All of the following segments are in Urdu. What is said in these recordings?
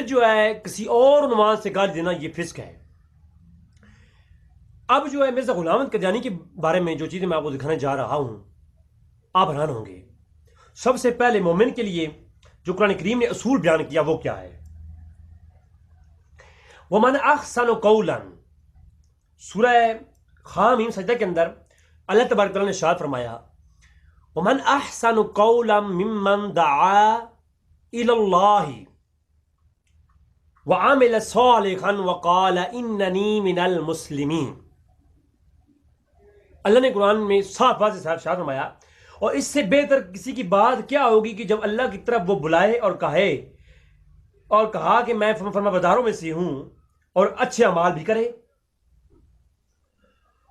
جو ہے کسی اور عنوان سے گالی دینا یہ فسق ہے۔ اب جو ہے مرزا غلام احمد قادیانی کے بارے میں جو چیزیں میں آپ کو دکھانے جا رہا ہوں آپ حیران ہوں گے۔ سب سے پہلے مومن کے لیے جو قرآن کریم نے اصول بیان کیا وہ کیا ہے؟ وَمَنْ أَحْسَنُ قَوْلًا، سورہ حامیم سجدہ کے اندر اللہ تبارک تعالیٰ نے ارشاد فرمایا وَمَنْ أَحْسَنُ قَوْلًا مِمَّنْ دَعَا إِلَى اللَّهِ وَعَمِلَ صَالِحًا وَقَالَ إِنَّنِي مِنَ الْمُسْلِمِينَ۔ اللہ نے قرآن میں صاف واضح سے ارشاد فرمایا، اور اس سے بہتر کسی کی بات کیا ہوگی کہ جب اللہ کی طرف وہ بلائے اور کہا کہ میں فرما برداروں میں سے ہوں، اور اچھے اعمال بھی کرے،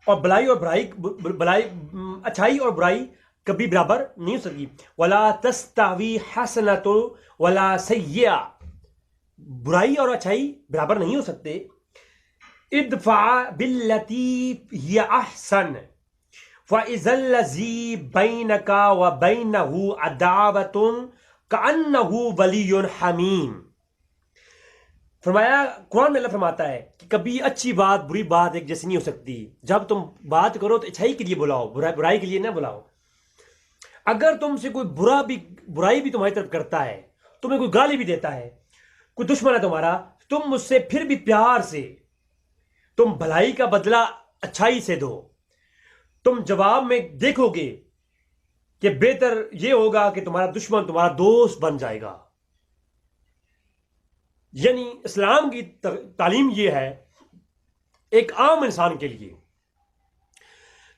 اور اچھائی اور برائی کبھی برابر نہیں ہو سکتی۔ وَلَا تَسْتَوِي حَسَنَةٌ وَلَا سَيِّئَةٌ، برائی اور اچھائی برابر نہیں ہو سکتے۔ ادفع باللتی ہی احسن فاذا الذی بینک وبینہ عداوۃ کأنہ ولی حمیم۔ فرمایا قرآن میں اللہ فرماتا ہے کہ کبھی اچھی بات بری بات ایک جیسی نہیں ہو سکتی۔ جب تم بات کرو تو اچھائی کے لیے بلاؤ، برائی کے لیے نہ بلاؤ۔ اگر تم سے کوئی برائی بھی تمہاری طرف کرتا ہے، تمہیں کوئی گالی بھی دیتا ہے، کوئی دشمن ہے تمہارا، تم مجھ سے پھر بھی پیار سے تم بھلائی کا بدلہ اچھائی سے دو۔ تم جواب میں دیکھو گے کہ بہتر یہ ہوگا کہ تمہارا دشمن تمہارا دوست بن جائے گا۔ یعنی اسلام کی تعلیم یہ ہے ایک عام انسان کے لیے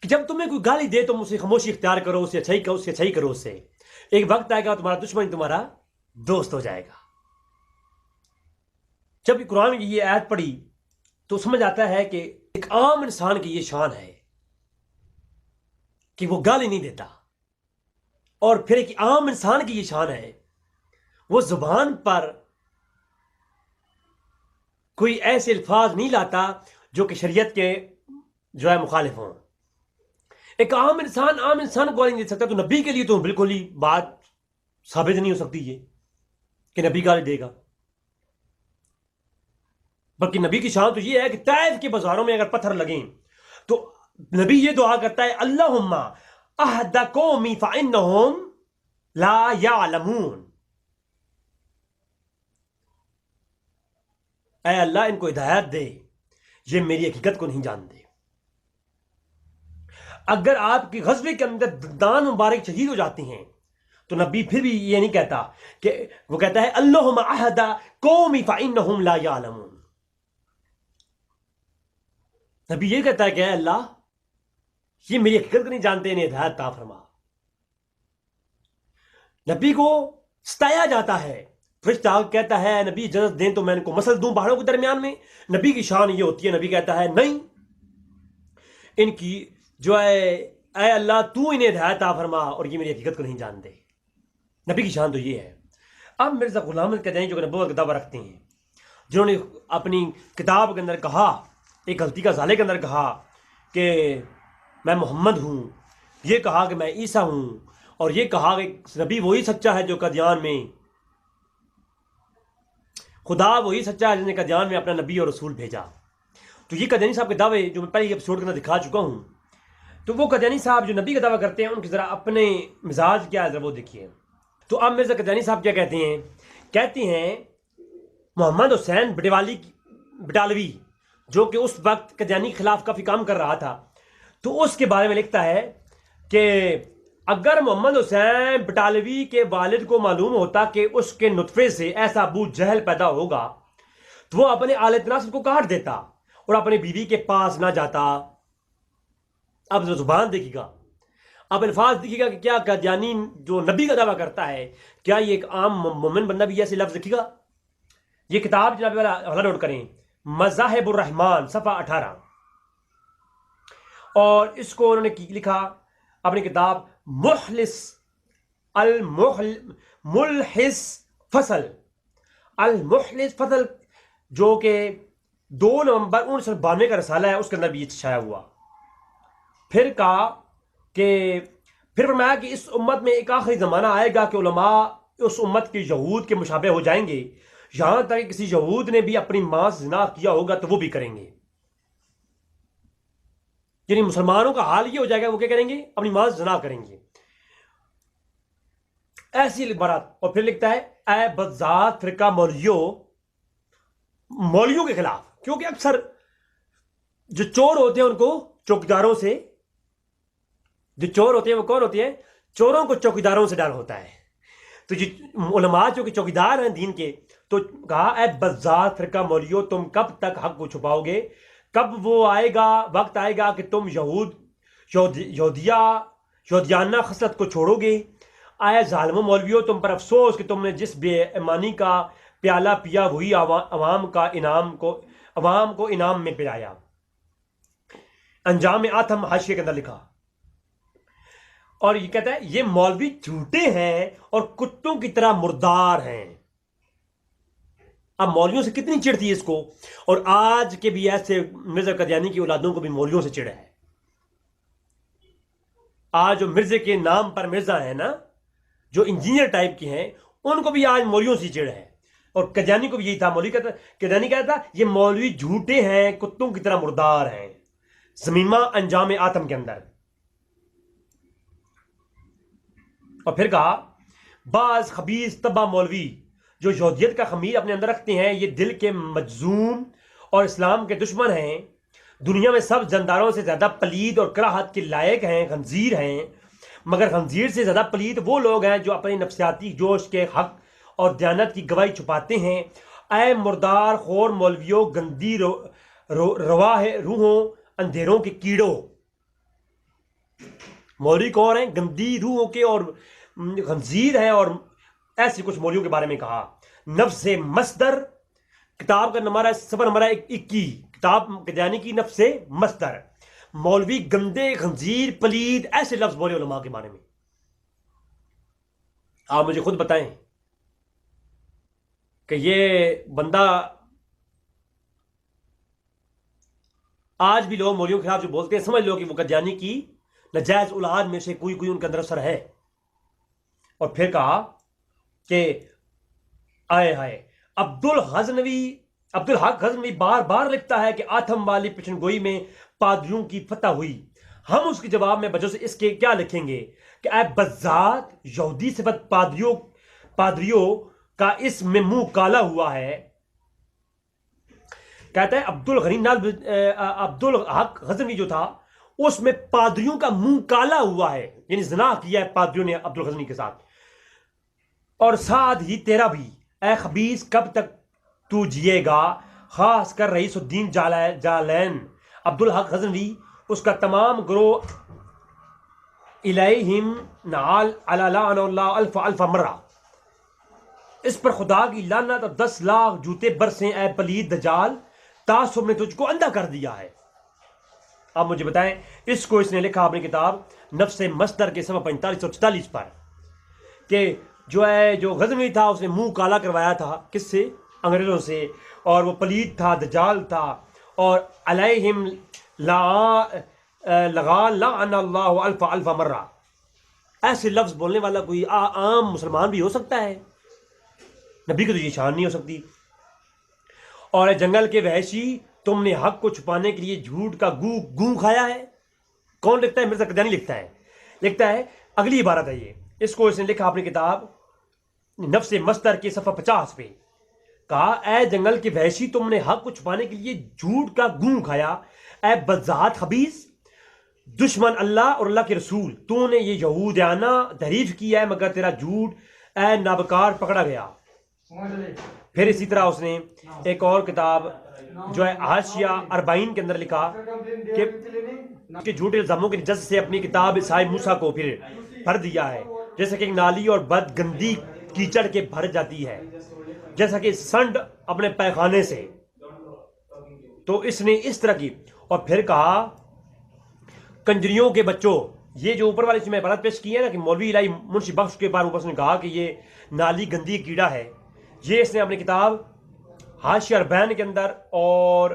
کہ جب تمہیں کوئی گالی دے تم اسے خاموشی اختیار کرو، اسے اچھائی کرو، اس سے ایک وقت آئے گا تمہارا دشمن تمہارا دوست ہو جائے گا۔ جب قرآن کی یہ آیت پڑھی تو سمجھ آتا ہے کہ ایک عام انسان کی یہ شان ہے کہ وہ گالی نہیں دیتا، اور پھر ایک عام انسان کی یہ شان ہے وہ زبان پر کوئی ایسے الفاظ نہیں لاتا جو کہ شریعت کے جو ہے مخالف ہوں۔ ایک عام انسان کو گالی نہیں دے سکتا، تو نبی کے لیے تو بالکل ہی بات ثابت نہیں ہو سکتی یہ کہ نبی گالی دے گا۔ بلکہ نبی کی شان تو یہ ہے کہ طائف کے بازاروں میں اگر پتھر لگیں تو نبی یہ دعا کرتا ہے اللہم اہد قومی فانہم لا یعلمون، اے اللہ ان کو ہدایت دے، یہ میری حقیقت کو نہیں جانتے۔ اگر آپ کی غزوے کے اندر دان مبارک شہید ہو جاتی ہیں تو نبی پھر بھی یہ نہیں کہتا کہ وہ کہتا ہے اللہم اہد قومی فانہم لا یعلمون۔ نبی یہ کہتا ہے کہ اے اللہ یہ میری حقیقت کو نہیں جانتے، انہیں ہدایت عطا فرما۔ نبی کو ستایا جاتا ہے، فرشتہ کہتا ہے نبی اجازت دیں تو میں ان کو مسل دوں پہاڑوں کے درمیان میں۔ نبی کی شان یہ ہوتی ہے، نبی کہتا ہے نہیں، ان کی جو ہے اے اللہ تو انہیں ہدایت عطا فرما، اور یہ میری حقیقت کو نہیں جانتے۔ نبی کی شان تو یہ ہے۔ اب مرزا غلام احمد قادیانی جو کہ نبوت کا دعویٰ رکھتے ہیں، جنہوں نے اپنی کتاب کے اندر کہا، ایک غلطی کا ازالے کے اندر کہا کہ میں محمد ہوں، یہ کہا کہ میں عیسیٰ ہوں، اور یہ کہا کہ نبی وہی سچا ہے جو قادیان میں، خدا وہی سچا ہے جس نے قادیان میں اپنا نبی اور رسول بھیجا۔ تو یہ قادیانی صاحب کے دعوے جو میں پہلے ایپیسوڈ کے اندر دکھا چکا ہوں، تو وہ قادیانی صاحب جو نبی کا دعویٰ کرتے ہیں ان کی ذرا اپنے مزاج کیا ہے ذرا وہ دیکھیے۔ تو اب مرزا قادیانی صاحب کیا کہتے ہیں محمد حسین بٹالوی جو کہ اس وقت قادیانی کے خلاف کافی کام کر رہا تھا، تو اس کے بارے میں لکھتا ہے کہ اگر محمد حسین بٹالوی کے والد کو معلوم ہوتا کہ اس کے نطفے سے ایسا ابو جہل پیدا ہوگا تو وہ اپنے آل تناسل کو کاٹ دیتا اور اپنی بیوی کے پاس نہ جاتا۔ اب زبان دیکھیے گا، اب الفاظ دیکھیے گا کہ کیا قادیانی جو نبی کا دعویٰ کرتا ہے کیا یہ ایک عام مومن بندہ بھی ایسے لفظ لکھے گا؟ یہ کتاب جناب والا حوالہ نوٹ کریں، مذاہب الرحمان صفحہ 18، اور اس کو انہوں نے لکھا اپنی کتاب الملحس فصل جو کہ 2 نومبر 1992 کا رسالہ ہے، اس کے اندر بھی یہ شائع ہوا۔ پھر فرمایا کہ اس امت میں ایک آخری زمانہ آئے گا کہ علماء اس امت کے یہود کے مشابہ ہو جائیں گے، یہاں تک کہ کسی یہود نے بھی اپنی ماں سے زنا کیا ہوگا تو وہ بھی کریں گے. یعنی مسلمانوں کا حال یہ ہو جائے گا وہ کیا کریں گے؟ اپنی ماں سے زنا کریں گے. ایسی عبارات. اور پھر لکھتا ہے اے بدذات فرقہ مولویوں کے خلاف. کیونکہ اکثر جو چور ہوتے ہیں ان کو چوکیداروں سے، جو چور ہوتے ہیں وہ کون ہوتے ہیں؟ چوروں کو چوکیداروں سے ڈر ہوتا ہے. تو جو علماء جو کہ چوکیدار ہیں دین کے، تو کہا اے بذات فرقہ مولیو، تم کب تک حق کو چھپاؤ گے؟ کب وہ آئے گا، وقت آئے گا کہ تم یہودیانہ خصلت کو چھوڑو گے؟ اے ظالم مولویو، تم پر افسوس کہ تم نے جس بے ایمانی کا پیالہ پیا وہی عوام کو انعام میں پلایا. انجام آتم حاشیے کے اندر لکھا. اور یہ کہتا ہے یہ مولوی جھوٹے ہیں اور کتوں کی طرح مردار ہیں. اب مولویوں سے کتنی چڑ تھی اس کو، اور آج کے بھی ایسے مرزا قادیانی کی اولادوں کو بھی مولویوں سے چڑ ہے. آج جو مرزے کے نام پر مرزا ہیں نا، جو انجینئر ٹائپ کے ہیں، ان کو بھی آج مولویوں سے چڑ ہے. اور قادیانی کو بھی یہی تھا. قادیانی کہتا تھا یہ مولوی جھوٹے ہیں، کتوں کی طرح مردار ہیں. زمیمہ انجام آتم کے اندر. اور پھر کہا بعض خبیث تباہ مولوی جو یہودیت کا خمیر اپنے اندر رکھتے ہیں، یہ دل کے مجزوم اور اسلام کے دشمن ہیں. دنیا میں سب جانداروں سے زیادہ پلید اور کراہت کے لائق ہیں خنزیر ہیں، مگر خنزیر سے زیادہ پلید وہ لوگ ہیں جو اپنے نفسیاتی جوش کے حق اور دیانت کی گواہی چھپاتے ہیں. اے مردار خور مولویوں، گندی رواہ روحوں، اندھیروں کے کیڑوں. مولوی کون ہیں؟ گندی روحوں کے اور خنزیر ہیں. اور ایسے کچھ مولویوں کے بارے میں کہا. نفس مصدر کتاب کا نمبر ہے صفحہ نمبر 21، کتاب قادیانی کی نفس مصدر. مولوی گندے، خنزیر، پلید، ایسے لفظ بولے علماء کے بارے میں. آپ مجھے خود بتائیں کہ یہ بندہ آج بھی لوگ مولویوں کے خلاف جو بولتے ہیں، سمجھ لو کہ وہ قادیانی کی نجائز اولاد میں سے کوئی ان کے اندر اثر ہے. اور پھر کہا کہ آئے ہائے عبدالحق غزنوی بار بار لکھتا ہے کہ آتم والی پشن گوئی میں پادریوں کی فتح ہوئی. ہم اس کے جواب میں بجو سے اس کے کیا لکھیں گے کہ اے بذات یہودی صفت پادریوں کا اس میں منہ کالا ہوا ہے. کہتا ہے عبدالحق غزنوی جو تھا اس میں پادریوں کا منہ کالا ہوا ہے، یعنی زنا کیا ہے پادریوں نے عبدالغزنوی کے ساتھ. اور ساتھ ہی تیرا بھی اے خبیث، کب تک تو جیے گا؟ خاص کر رئیس الدین جالین عبدالحق غزنوی، اس کا تمام گروہ الیہم نعال علی لعن اللہ الف مرہ. اس پر خدا کی لعنت اور 10 لاکھ جوتے برسیں اے پلید دجال، تعصب نے تجھ کو اندھا کر دیا ہے. اب مجھے بتائیں، اس کو اس نے لکھا اپنی کتاب نفس مصدر کے صفحہ 45 اور 44 پر کہ جو غزنوی تھا اس نے منہ کالا کروایا تھا کس سے؟ انگریزوں سے. اور وہ پلید تھا، دجال تھا. اور علیہم لعن اللہ الف مرہ. ایسے لفظ بولنے والا کوئی عام مسلمان بھی ہو سکتا ہے؟ نبی کو تو یہ شان نہیں ہو سکتی. اور جنگل کے وحشی، تم نے حق کو چھپانے کے لیے جھوٹ کا گوں کھایا ہے. کون لکھتا ہے؟ مرزا قادیانی لکھتا ہے. اگلی عبارت ہے یہ، اس کو اس نے لکھا اپنی کتاب نفس مصدر کے صفحہ 50 پہ. کہا اے جنگل کے وحشی، تم نے حق کو چھپانے کے لیے جھوٹ کا گوں کھایا. اے بذات خبیث، دشمن اللہ اور اللہ کے رسول، تو نے یہ یہودیانہ تحریف کیا ہے مگر تیرا جھوٹ اے نابکار پکڑا گیا. پھر اسی طرح اس نے ایک اور کتاب جو ہے حاشیہ 40 کے اندر لکھا کہ جھوٹے الزاموں کے جز سے اپنی کتاب عیسائی موسیٰ کو پھر بھر دیا ہے، جیسا کہ ایک نالی اور بد گندی کیچڑ کے بھر جاتی ہے، جیسا کہ سنڈ اپنے پیخانے سے. تو اس نے اس طرح کی. اور پھر کہا کنجریوں کے بچوں، یہ جو اوپر والی میں عبارت پیش کی ہے نا کہ مولوی الہی منشی بخش کے بارے میں اس نے کہا کہ یہ نالی گندی کیڑا ہے، یہ اس نے اپنی کتاب حاشیہ 40 کے اندر اور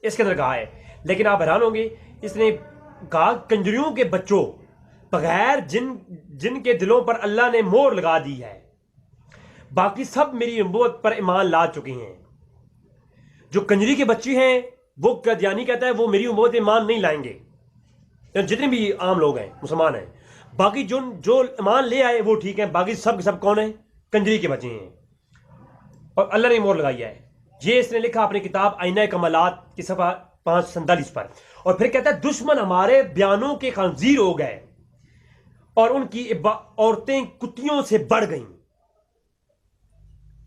اس کے اندر کہا ہے. لیکن آپ حیران ہوں گے، اس نے کہا کنجریوں کے بچوں، بغیر جن کے دلوں پر اللہ نے مور لگا دی ہے، باقی سب میری نبوت پر ایمان لا چکے ہیں. جو کنجری کے بچے ہیں وہ قادیانی کہتا ہے وہ میری نبوت ایمان نہیں لائیں گے. جتنے بھی عام لوگ ہیں مسلمان ہیں, باقی جو ایمان لے آئے وہ ٹھیک ہیں, باقی سب کے سب کون ہیں؟ کنجری کے بچے ہیں. اور اللہ نے مور لگائی ہے. یہ اس نے لکھا اپنی کتاب آئینہ کمالات کی صفحہ 547 پر, اور پھر کہتا ہے دشمن ہمارے بیانوں کے خنزیر ہو گئے اور ان کی عورتیں کتیوں سے بڑھ گئیں.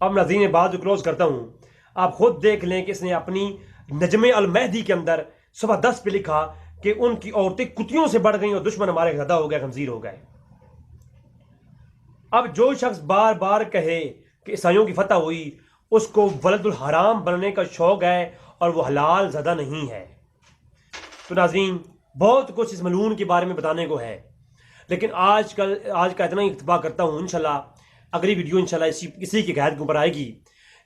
اب ناظرین بات جو کلوز کرتا ہوں, آپ خود دیکھ لیں کہ اس نے اپنی نجم المہدی کے اندر صفحہ 10 پہ لکھا کہ ان کی عورتیں کتیوں سے بڑھ گئیں اور دشمن ہمارے زدہ ہو گئے, خنزیر ہو گئے. اب جو شخص بار بار کہے کہ عیسائیوں کی فتح ہوئی, اس کو ولد الحرام بننے کا شوق ہے اور وہ حلال زدہ نہیں ہے. تو ناظرین بہت کچھ اس ملعون کے بارے میں بتانے کو ہے, لیکن آج کا اتنا ہی اتفاق کرتا ہوں. انشاءاللہ اگلی ویڈیو انشاءاللہ اسی کی قید کے اوپر آئے گی.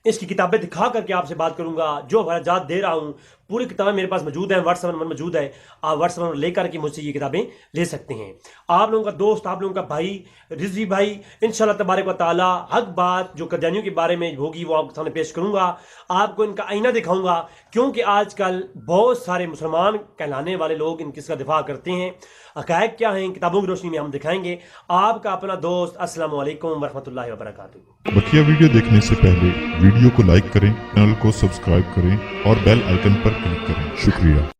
اس کی کتابیں دکھا کر کے آپ سے بات کروں گا. جو حوالات دے رہا ہوں پوری کتابیں میرے پاس موجود ہیں, واٹس ایپ نمبر موجود ہے, آپ واٹس ایپ نمبر لے کر کے مجھ سے یہ کتابیں لے سکتے ہیں. آپ لوگوں کا دوست, آپ لوگوں کا بھائی رضوی بھائی انشاءاللہ تبارک و تعالی حق بات جو قادیانیوں کے بارے میں ہوگی وہ آپ کے سامنے پیش کروں گا. آپ کو ان کا آئینہ دکھاؤں گا, کیونکہ آج کل بہت سارے مسلمان کہلانے والے لوگ ان کس کا دفاع کرتے ہیں. حقائق کیا ہیں کتابوں کی روشنی میں ہم دکھائیں گے. آپ کا اپنا دوست. السلام علیکم ورحمۃ اللہ وبرکاتہ. بقیہ ویڈیو دیکھنے سے پہلے ویڈیو کو لائک کریں, چینل کو سبسکرائب کریں اور بیل آئیکن پر کلک کریں. شکریہ.